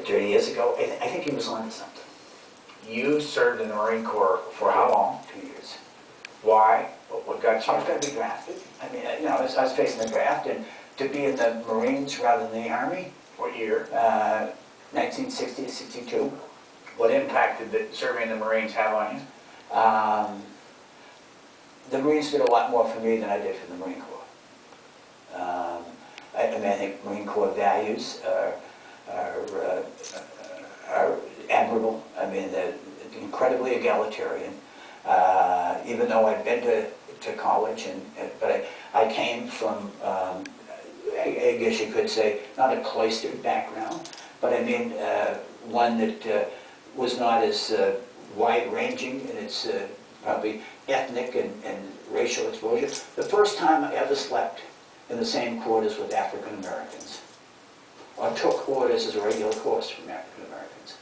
30 years ago, I think he was onto something. You served in the Marine Corps for how long? 2 years. Why? What got you? I was going to be drafted. I mean, you know, I was facing the draft, and to be in the Marines rather than the Army. What year? 1960 to 62. What impact did serving in the Marines have on you? The Marines did a lot more for me than I did for the Marine Corps. I mean, I think Marine Corps values are admirable. I mean, they're incredibly egalitarian. Even though I'd been to college, but I came from, I guess you could say, not a cloistered background, but I mean, one that was not as wide-ranging in its probably ethnic and racial exposure. The first time I ever slept in the same quarters with African Americans, or took orders as a regular course from African Americans,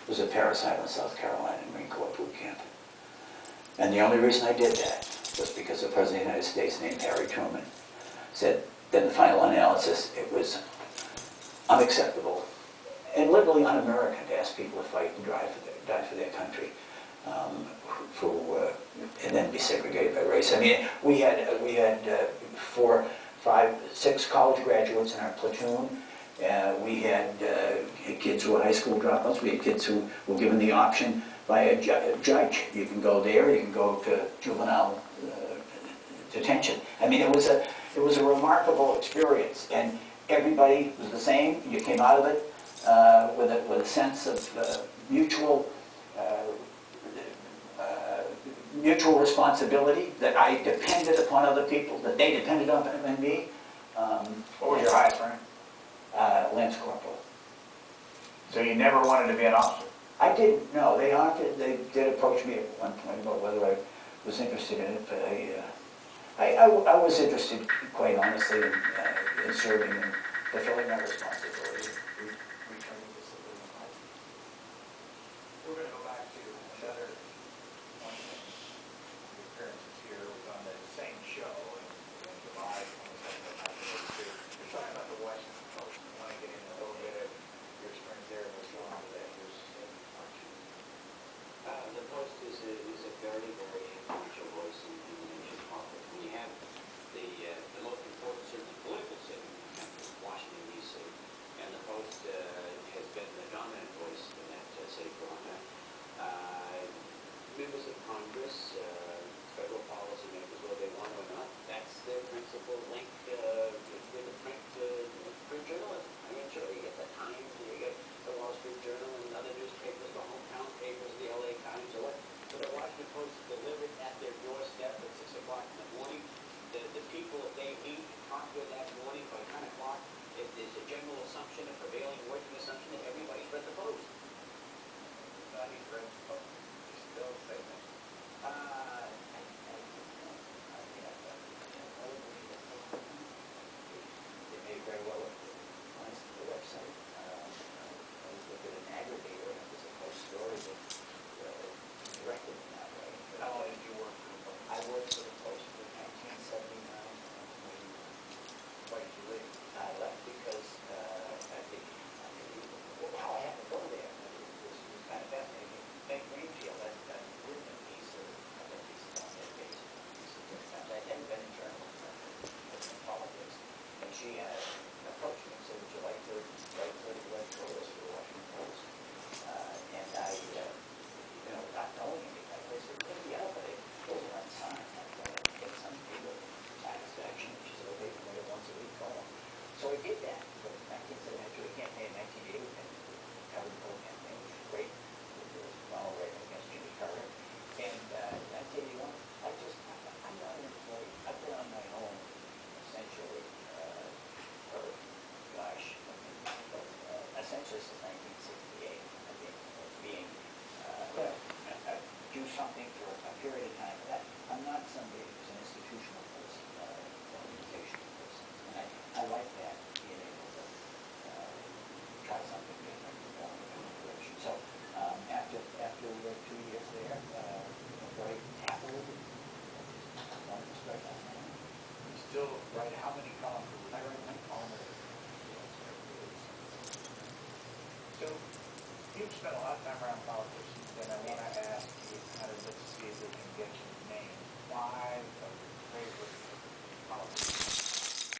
was at Parris Island, South Carolina, Marine Corps boot camp. And the only reason I did that was because the President of the United States, named Harry Truman, said, then the final analysis, it was unacceptable and literally un-American to ask people to fight and die for their country, and then be segregated by race. I mean, we had 4, 5, 6 college graduates in our platoon. We had kids who were high school dropouts. We had kids who were given the option by a judge. You can go there, you can go to juvenile detention. I mean, it was a remarkable experience, and everybody was the same. You came out of it with a sense of mutual responsibility, that I depended upon other people, that they depended on me. What was your highest rank? Lance Corporal. So you never wanted to be an officer? I didn't, no. They did approach me at one point about whether I was interested in it, but I was interested, quite honestly, in serving and fulfilling that responsibility. Returning to civilian life. We're going to go back to another one thing. Your appearances here was on the same show in July 22nd, 1982. You're talking about the Washington Post. I want to get into a little bit of your experience there and what's going on with that. The Post is a very, very influential voice in the nation's market. We have the most important, certainly political city in the country, Washington, D.C. And the Post has been the dominant voice in that city for a long time. Members of Congress, federal policymakers, whether they want or not, that's their principal link with the print journalism. I mean, sure, you get the Times, you get the Wall Street Journal and other newspapers, the hometown papers, the L.A. Times, or what. So the Washington Post delivered at their doorstep at 6 o'clock in the morning. The people that they meet and talk with that morning by 10 o'clock, there's a general assumption, a prevailing working assumption that everybody's read the Post. Nobody's read the Post. You still say that. They may very well have glanced at the website. I was looking at an aggregator, and it was a Post story that directed in that way. How long did you work for the Post? I worked for the Post from 1979 Why did you leave? I left because I think, how I happened to go there. It was kind of fascinating. Meg Greenfield, I'd written a piece or a couple of pieces on that case. I hadn't been in journalism, I was in politics. And she approached me and said, would you like to write photos for the Washington Post? And I, you know, not knowing anything, I said, yeah, but those are unsigned. I get some people satisfaction, which is okay for me to once a week call. So I did that. But 1972 campaign, 1980 covered the whole campaign, which was great. It was Ronald Reagan against Jimmy Carter. And 1981, I'm not an employee. I've been on my own, essentially, essentially since 1968. I've been do something for a period of time. But I'm not somebody who's an institutional person, organizational person. And I like that, being able to try something different and go in a different direction. So after 2 years there, very happily, I wanted to start that now. You still write how many columns? I write one column. So you've spent a lot of time around politicians, and I want to ask you kind of the